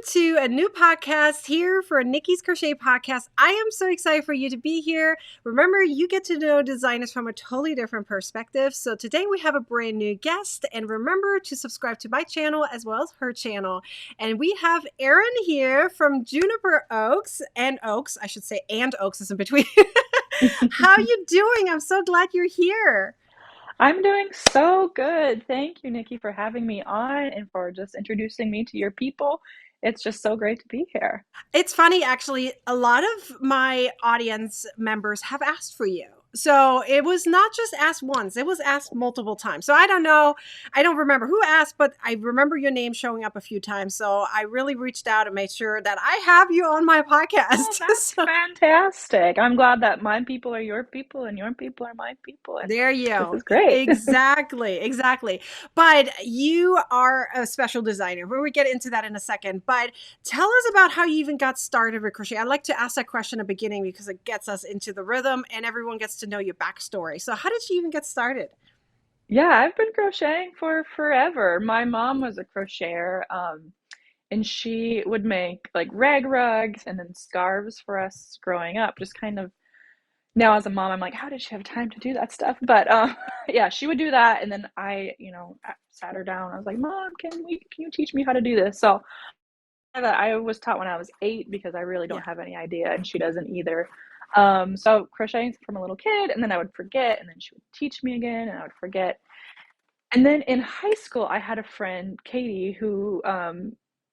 to a new podcast here for Nicki's Crochet Podcast. I am so excited for you to be here. Remember, you get to know designers from a totally different perspective. So today we have a brand new guest, and remember to subscribe to my channel as well as her channel. And we have Erin here from Juniper Oaks, and Oaks is in between. How you doing? I'm so glad you're here. I'm doing so good. Thank you, Nikki, for having me on and for just introducing me to your people. It's just so great to be here. It's funny, actually, a lot of my audience members have asked for you. So it was not just asked once, it was asked multiple times. So I don't know. I don't remember who asked, but I remember your name showing up a few times. So I really reached out and made sure that I have you on my Oh, podcast. that's So fantastic. I'm glad that my people are your people and your people are my people. And there you this go. is great. Exactly. But you are a special designer. We'll get into that in a second. But tell us about how you even got started with crochet. I like to ask that question at the beginning because it gets us into the rhythm and everyone gets to know your backstory. So how did you even get started? Yeah, I've been crocheting for forever. My mom was a crocheter, and she would make like rag rugs and then scarves for us growing up, just kind of now as a mom, I'm like, how did she have time to do that stuff? But yeah, she would do that, and then I sat her down. I was like, Mom, can you teach me how to do this? So I was taught when I was 8 because I really Yeah. don't have any idea, and she doesn't either. So crocheting from a little kid, and then I would forget, and then she would teach me again, and I would forget. And then in high school, I had a friend, Katie, who her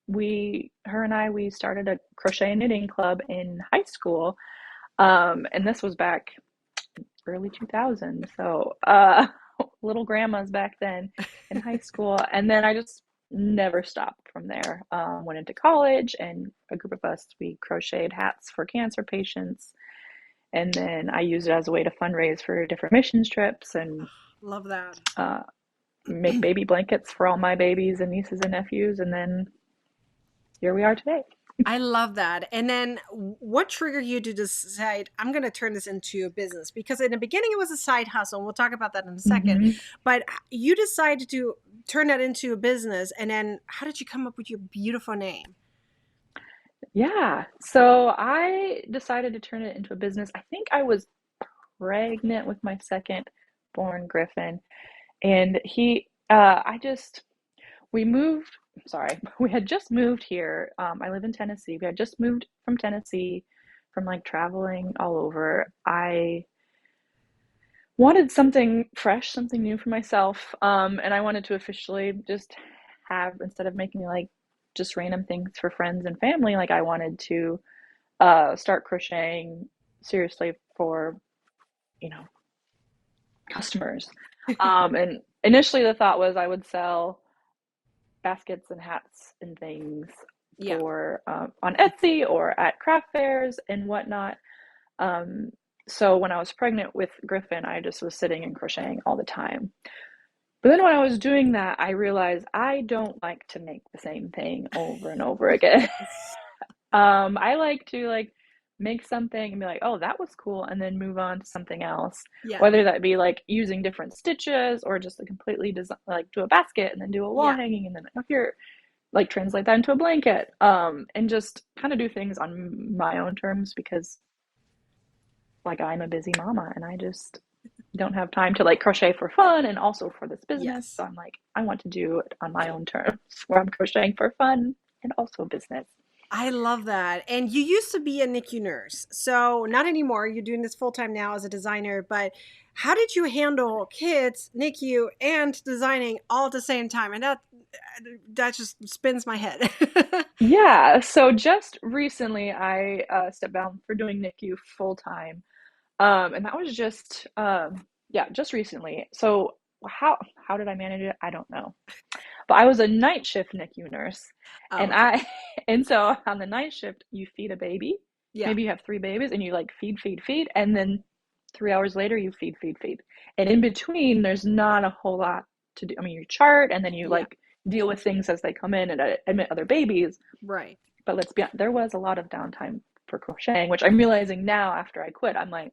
and we started a crochet and knitting club in high school. And this was back early 2000s. So, little grandmas back then in high school. And then I just never stopped from there. Went into college, and a group of us, we crocheted hats for cancer patients. And then I used it as a way to fundraise for different missions trips and Love that. uh, make baby blankets for all my babies and nieces and nephews. And then here we are today. I love that. And then what triggered you to decide, I'm going to turn this into a business? Because in the beginning, it was a side hustle. And we'll talk about that in a second. Mhm. But you decided to turn that into a business. And then how did you come up with your beautiful name? Yeah. So I decided to turn it into a business. I think I was pregnant with my second born Griffin. And we moved, sorry, we had just moved here. I live in Tennessee. We had just moved from Tennessee from like traveling all over. I wanted something fresh, something new for myself. And I wanted to officially just have, instead of making like just random things for friends and family, like I wanted to start crocheting seriously for, you know, customers. And initially the thought was I would sell baskets and hats and things Yeah. for on Etsy or at craft fairs and whatnot. Um, so when I was pregnant with Griffin, I just was sitting and crocheting all the time. But then when I was doing that, I realized I don't like to make the same thing over and over again. I like to make something and be like, oh, that was cool, and then move on to something else. Yeah. Whether that be like using different stitches or just a completely design, like do a basket and then do a wall Yeah. hanging and then here, like translate that into a blanket. And just kind of do things on my own terms because like I'm a busy mama and I just don't have time to like crochet for fun and also for this business. Yes. So I'm like, I want to do it on my own terms where I'm crocheting for fun and also business. I love that. And you used to be a NICU nurse. So not anymore. You're doing this full time now as a designer. But how did you handle kids, NICU, and designing all at the same time? And that just spins my head. Yeah, so just recently I stepped down for doing NICU full time. And that was just yeah, just recently. So how did I manage it? I don't know. But I was a night shift NICU nurse. Oh, And okay. I and so on the night shift you feed a baby. Yeah. Maybe you have 3 babies and you like feed, and then 3 hours later you feed. And in between there's not a whole lot to do. I mean, you chart and then you Yeah. like deal with things as they come in and admit other babies. Right. But let's be honest, there was a lot of downtime for crocheting, which I'm realizing now after I quit. I'm like,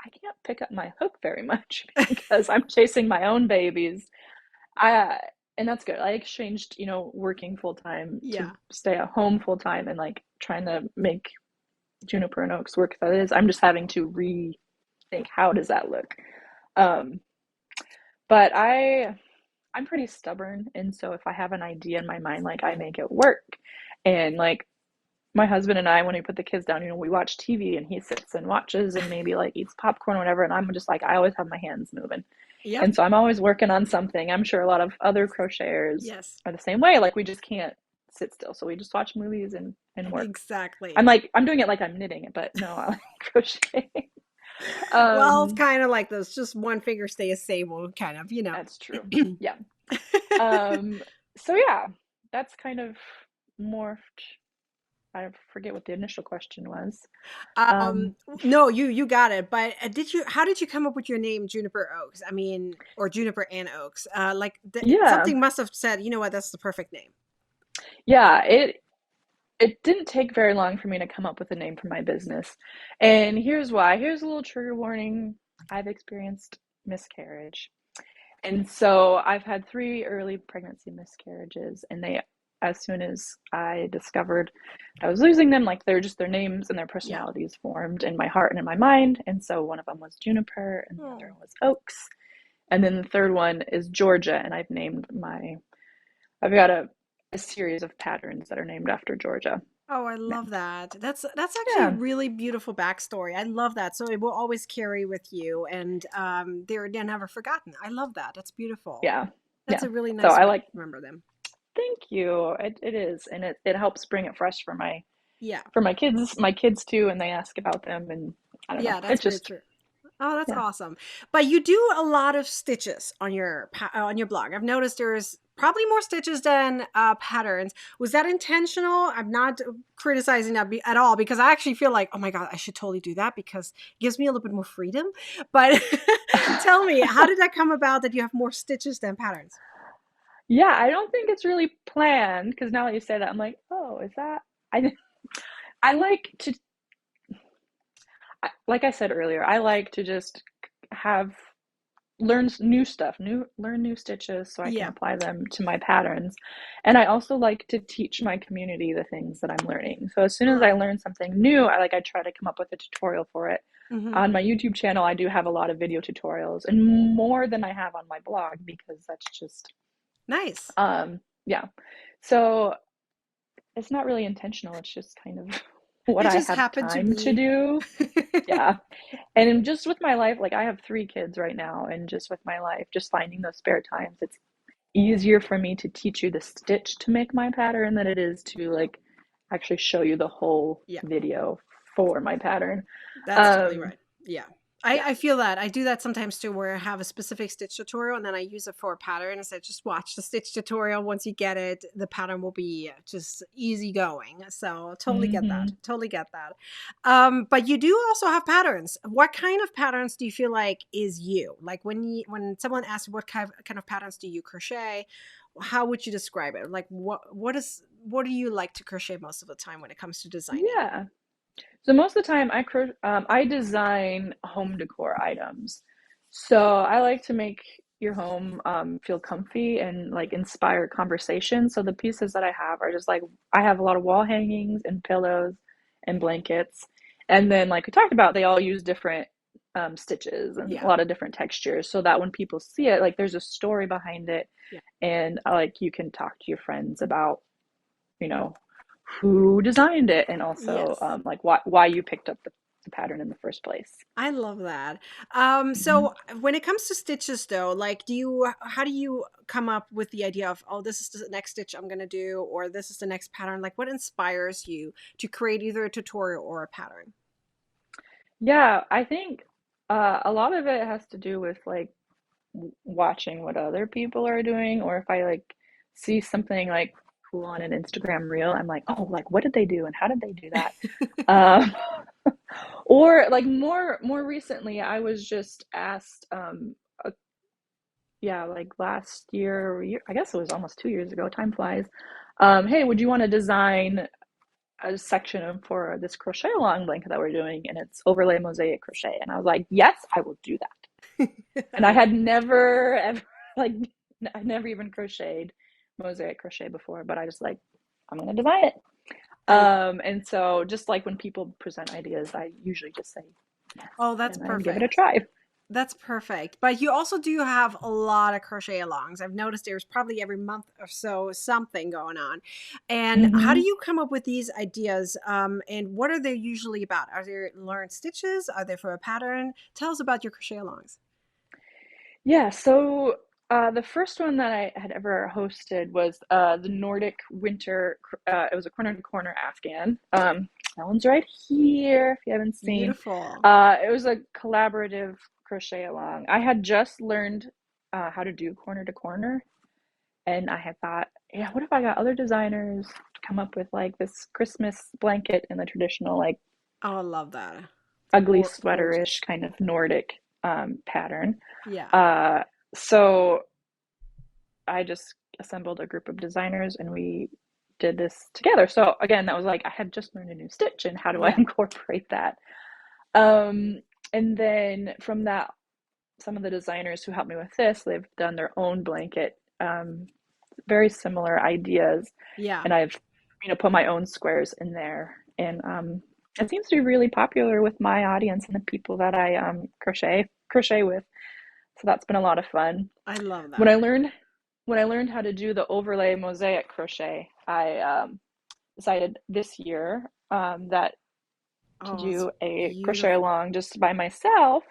I can't pick up my hook very much because I'm chasing my own babies. I and that's good. I exchanged, working full time to Yeah. stay at home full time and like trying to make Juniper and Oaks work. That is, I'm just having to rethink how does that look. Um, but I'm pretty stubborn, and so if I have an idea in my mind, like I make it work. And like my husband and I, when we put the kids down, we watch TV and he sits and watches and maybe like eats popcorn or whatever. And I'm just like, I always have my hands moving. Yep. And so I'm always working on something. I'm sure a lot of other crocheters Yes. are the same way. Like we just can't sit still. So we just watch movies and work. Exactly. I'm doing it like I'm knitting it, but no, I like crocheting. Well, it's Um, kind of like those just one finger stays stable kind of, that's true. Yeah. Um, so yeah, that's kind of morphed. I forget what the initial question was. Um, Um, no, you got it. But how did you come up with your name, Juniper Oaks? I mean, or Juniper and Oaks? yeah, Something must have said, you know what, that's the perfect name. yeah, it didn't take very long for me to come up with a name for my business. And here's why. Here's a little trigger warning. I've experienced miscarriage. And so I've had 3 early pregnancy miscarriages, and as soon as I discovered I was losing them, like they're just their names and their Yeah. personalities formed in my heart and in my mind. And so one of them was Juniper, and the other Oh. one was Oaks. And then the third one is Georgia, and I've got a series of patterns that are named after Georgia. Oh, I Yeah. love that. That's actually a Yeah. really beautiful backstory. I love that. So it will always carry with you, and they're never forgotten. I love that. That's beautiful. Yeah. That's Yeah. a really So nice I way to like, remember them. thank you. It is. And it helps bring it fresh for Yeah. my kids too, and they ask about them, and I don't know. Yeah, It that's very just, true. Oh, that's yeah. awesome. But you do a lot of stitches on on your blog. I've noticed there's probably more stitches than patterns. Was that intentional? I'm not criticizing that at all because I actually feel like, oh my God, I should totally do that because it gives me a little bit more freedom. But tell me, how did that come about that you have more stitches than patterns? Yeah, I don't think it's really planned because now that you say that, I'm like, oh, is that? I I like to, like I said earlier, I like to just have learn new stuff, learn new stitches so I can Yeah. apply them to my patterns. And I also like to teach my community the things that I'm learning. So as soon as I Right. learn something new, I try to come up with a tutorial for it. Hmm. On my YouTube channel, I do have a lot of video tutorials and more than I have on my blog because that's just Nice. yeah. So it's not really intentional. It's just kind of what It I just have happened to time to be. do. Yeah. And just with my life, like I have 3 kids right now, and just with my life, just finding those spare times, it's easier for me to teach you the stitch to make my pattern than it is to like actually show you the whole Yeah. video for my pattern. That's totally Um, right. Yeah. yeah. I feel that. I do that sometimes too, where I have a specific stitch tutorial and then I use it for a pattern. And so just watch the stitch tutorial. Once you get it, the pattern will be just easy going. So totally get that. Hmm. Totally get that. But you do also have patterns. What kind of patterns do you feel like is you? Like when someone asks kind of patterns do you crochet, how would you describe it? Like what do you like to crochet most of the time when it comes to designing? Yeah. So most of the time, I design home decor items. So I like to make your home feel comfy and like inspire conversation. So the pieces that I have are just like I have a lot of wall hangings and pillows and blankets, and then like we talked about, they all use different stitches and a Yeah. lot of different textures, so that when people see it, like there's a story behind it, Yeah. and like you can talk to your friends about you know who designed it and also Yes. like why you picked up the pattern in the first place. I love that. Mhm. So when it comes to stitches though, like how do you come up with the idea of, oh, this is the next stitch I'm gonna do, or this is the next pattern? Like what inspires you to create either a tutorial or a pattern? Yeah, I think a lot of it has to do with like watching what other people are doing, or if I like see something like cool on an Instagram reel, I'm like, oh, like what did they do and how did they do that? Um, or like more recently, I was just asked, yeah, like last year, I guess it was almost 2 years ago, time flies. Hey, would you want to design a section for this crochet along blanket that we're doing? And it's overlay mosaic crochet. And I was like, yes, I will do that. I And I love had never, ever, like, I never even crocheted mosaic crochet before, but I just like, I'm gonna design it. I And so just like when people present ideas, I usually just say yes Oh, that's and I give it a perfect. try. That's perfect. But you also do have a lot of crochet alongs. I've noticed there's probably every month or so something going on. And how do Hmm. you come up with these ideas? And what are they usually about? Are they learned stitches? Are they for a pattern? Tell us about your crochet alongs. Yeah, so the first one that I had ever hosted was the Nordic Winter. It was a corner to corner Afghan. That one's right here if you haven't seen. Beautiful. It was a collaborative crochet along. I had just learned how to do corner to corner, and I had thought, yeah, what if I got other designers to come up with like this Christmas blanket in the traditional like Oh, I love that. ugly Gorgeous. sweaterish kind of Nordic pattern. Yeah. Uh, so I just assembled a group of designers and we did this together. So again, that was like I had just learned a new stitch and how do I Yeah. incorporate that? Um, and then from that, some of the designers who helped me with this, they've done their own blanket, very similar ideas, Yeah. and I've put my own squares in there, and it seems to be really popular with my audience and the people that I crochet with. So that's been a lot of fun. I love When I that. learned when I learned how to do the overlay mosaic crochet, I decided this year that to Oh, it's do a crochet beautiful. along just by myself,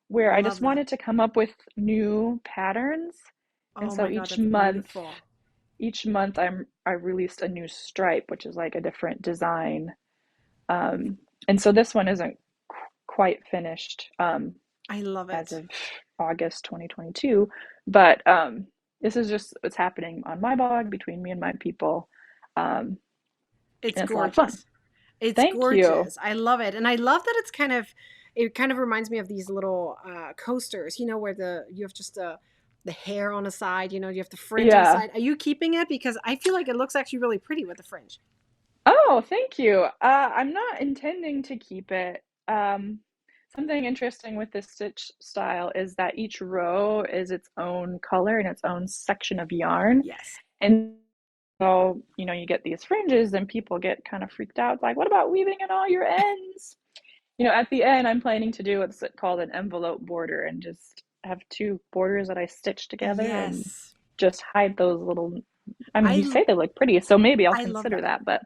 where I Love just that. wanted to come up with new patterns. And Oh so my God, that's beautiful. each month I released a new stripe, which is like a different design. And so this one isn't quite finished I love as it. of August 2022, but this is just what's happening on my blog between me and my people, um, It's and it's a lot of fun. gorgeous. It's Thank you. gorgeous. I love it. And I love that it kind of reminds me of these little coasters, where you have just the hair on the side, you have the fringe on the Yeah. side. Are you keeping it? Because I feel like it looks actually really pretty with the fringe. Oh, thank you. I'm not intending to keep it. Something interesting with this stitch style is that each row is its own color and its own section of yarn. Yes. And so, you get these fringes and people get kind of freaked out. Like, what about weaving in all your ends? At the end, I'm planning to do what's called an envelope border and just have two borders that I stitch together and Yes. just hide those little. I mean, I you say they look pretty, so maybe I'll I love consider that. that, but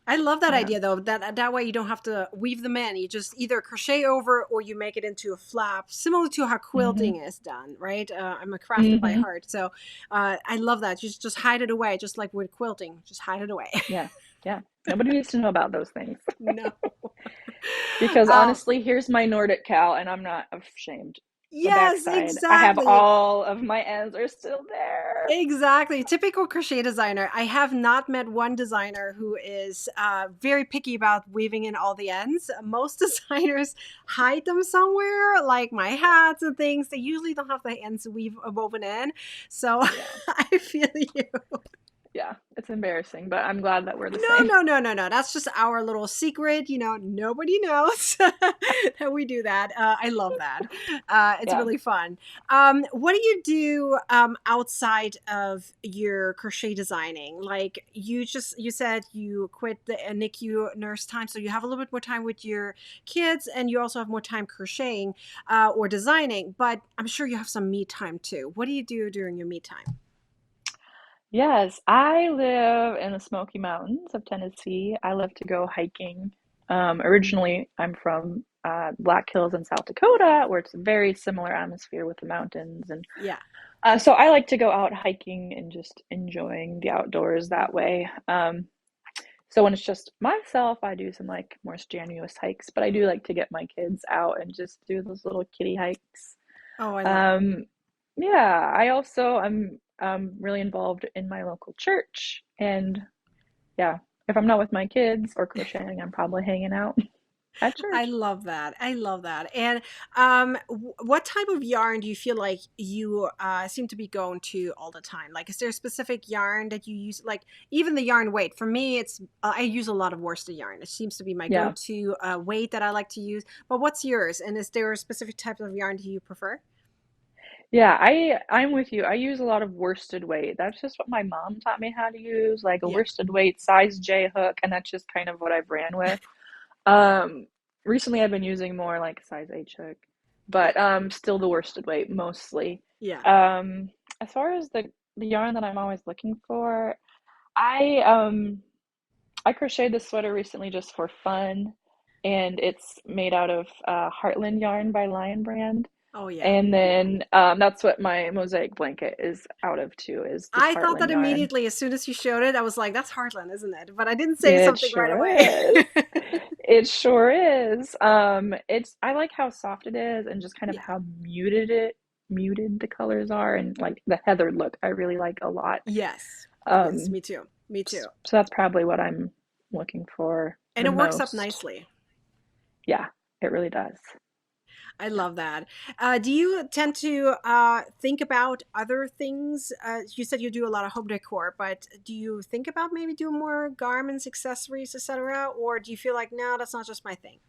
I love that yeah. idea though. That way you don't have to weave them in. You just either crochet over or you make it into a flap, similar to how quilting Hmm. is done, right? I'm a crafter by Hmm. heart, so I love that. Just hide it away, just like with quilting. Just hide it away. Yeah, yeah. Nobody needs to know about those things. No. Because Um, honestly, here's my Nordic cow, and I'm not ashamed. The yes, backside, I have exactly. all of my ends are still there. Exactly. Typical crochet designer. I have not met one designer who is very picky about weaving in all the ends. Most designers hide them somewhere, like my hats and things. They usually don't have the ends woven in. So Yeah, I feel you. yeah. It's embarrassing, but I'm glad that we're the No, same. no, no, no, no. That's just our little secret. Nobody knows that we do that. I love that. It's Yeah. really fun. What do you do outside of your crochet designing? Like you said you quit the NICU nurse time, so you have a little bit more time with your kids, and you also have more time crocheting or designing. But I'm sure you have some me time too. What do you do during your me time? Yes, I live in the Smoky Mountains of Tennessee. I love to go hiking. Originally, I'm from Black Hills in South Dakota, where it's a very similar atmosphere with the mountains, and Yeah. so I like to go out hiking and just enjoying the outdoors that way. So when it's just myself, I do some like more strenuous hikes, but I do like to get my kids out and just do those little kitty hikes. Oh, I love that. Um, yeah, I also am really involved in my local church, and yeah, if I'm not with my kids or crocheting, I'm probably hanging out at I church. love that. I love that. And what type of yarn do you feel like you seem to be going to all the time? Like, is there a specific yarn that you use? Like, even the yarn weight. For me, it's I use a lot of worsted yarn. It seems to be my Yeah. go-to weight that I like to use. But what's yours? And is there a specific type of yarn that you prefer? Yeah, I'm with you. I use a lot of worsted weight. That's just what my mom taught me how to use, like a Yeah. worsted weight size J hook, and that's just kind of what I've ran with. Um, Recently I've been using more like a size H hook, Yeah. but still the worsted weight mostly. Yeah. Um, as far as the yarn that I'm always looking for, I I crocheted this sweater recently just for fun, and it's made out of Heartland yarn by Lion Brand. Oh yeah. And then that's what my mosaic blanket is out of too, is this I thought Heartland that yarn. immediately as soon as you showed it. I was like, that's Heartland, isn't it? But I didn't say It something right sure is. away. It sure is. It's I like how soft it is and just kind of Yeah. how muted the colors are and like the heathered look I really like a lot. Yes. Yes, Um, me too. Me too. so that's probably what I'm looking for And the it works up most. nicely. Yeah, it really does. I love that. Do you tend to think about other things? You said you do a lot of home decor, but do you think about maybe doing more garments, accessories, etc., or do you feel like no, that's not just my thing?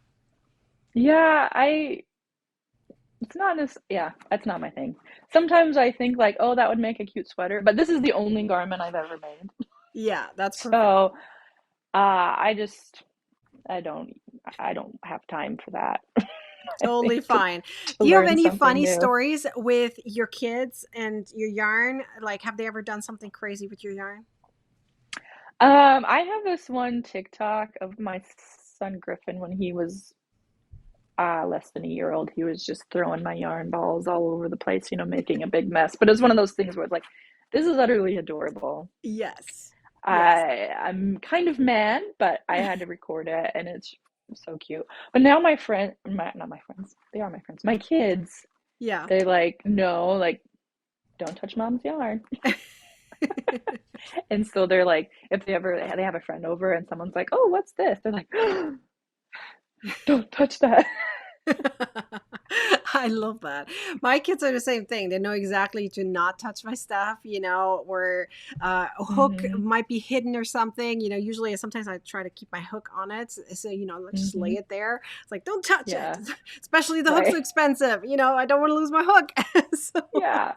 Yeah, I it's not as yeah, that's not my thing. Sometimes I think like, oh, that would make a cute sweater, but this is the only garment I've ever made. Yeah, that's perfect. So, I just I don't I don't have time for that. I think Totally fine. to Do you have learn any something funny new. stories with your kids and your yarn? Like, have they ever done something crazy with your yarn? I have this one TikTok of my son Griffin when he was less than a year old. He was just throwing my yarn balls all over the place, making a big mess. But it was one of those things where it's like, this is utterly adorable. Yes. Yes. I'm kind of mad, but I had to record it, and it's so cute. But now not my friends, they are my friends. My kids, Yeah. they like no, like don't touch mom's yarn. And so they're like, if they have a friend over and someone's like, oh, what's this? They're like, don't touch that. I love that. My kids are the same thing. They know exactly to not touch my stuff, where a hook Hmm. might be hidden or something. Usually sometimes I try to keep my hook on it. So, let's just lay Hmm. it there. It's like, don't touch it. Yeah, Especially the hook's so right. expensive. I don't want to lose my hook. So, Yeah.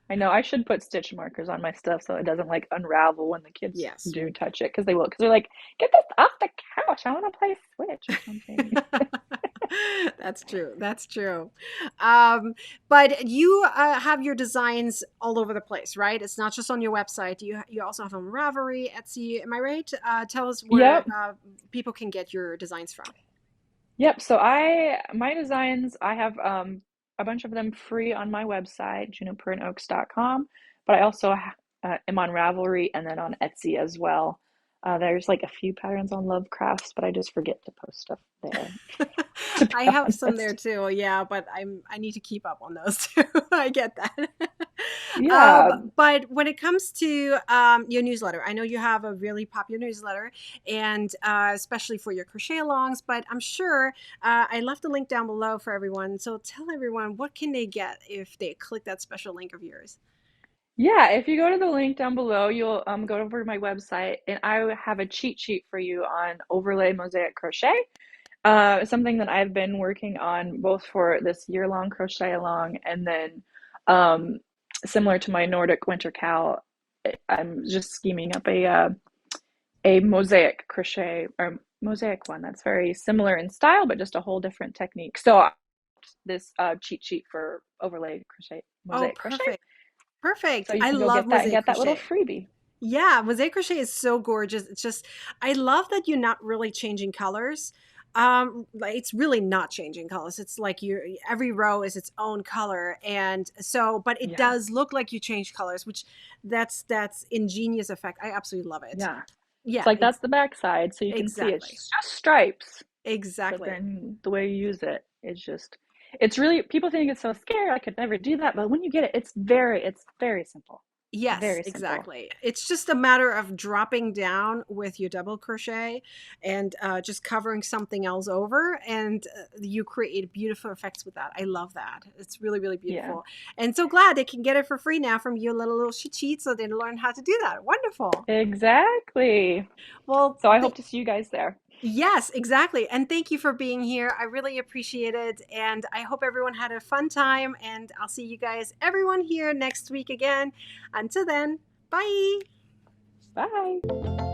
I know I should put stitch markers on my stuff so it doesn't like unravel when the kids yes. do touch it because they will because they're like, get this off the couch. I want to play Switch or something. That's true. That's true. Um, but you have your designs all over the place, right? It's not just on your website. You also have on Ravelry, Etsy. Am I right? Tell us where Yep. people can get your designs from. Yep. So my designs, I have a bunch of them free on my website, juniperandoaks.com, but I also am on Ravelry and then on Etsy as well. There's like a few patterns on Love Crafts, but I just forget to post stuff there, to be I have some there honest. too. Yeah, but I need to keep up on those too. I get that. Yeah. But when it comes to your newsletter, I know you have a really popular newsletter, and especially for your crochet alongs. But I'm sure I left a link down below for everyone. So tell everyone what can they get if they click that special link of yours. Yeah, if you go to the link down below, you'll go over to my website and I have a cheat sheet for you on overlay mosaic crochet. Something that I've been working on both for this year-long crochet along and then um, similar to my Nordic winter cowl, I'm just scheming up a mosaic crochet or mosaic one that's very similar in style, but just a whole different technique. So this cheat sheet for overlay crochet, Oh, mosaic crochet. perfect. So Perfect. you I can go love get that and mosaic get that little crochet. freebie. Yeah, mosaic crochet is so gorgeous. It's just, I love that you're not really changing colors. Like it's really not changing colors. It's like every row is its own color, and so, but it Yeah. does look like you change colors, which that's ingenious effect. I absolutely love it. Yeah. It's Yeah, like that's the back side, so you can see it's exactly, just stripes. But exactly. then the way you use it is just it's really people think it's so scary, I could never do that, but when you get it, it's very simple. Yes, Very simple. exactly. It's just a matter of dropping down with your double crochet and just covering something else over, and you create beautiful effects with that. I love that. It's really, really Yeah. beautiful. And so glad they can get it for free now from your little cheat sheet so they learn how to do that. Wonderful. Exactly. Well, So I hope to see you guys there. Yes, exactly. And thank you for being here. I really appreciate it. And I hope everyone had a fun time. And I'll see you guys, everyone, here next week again. Until then, bye. Bye.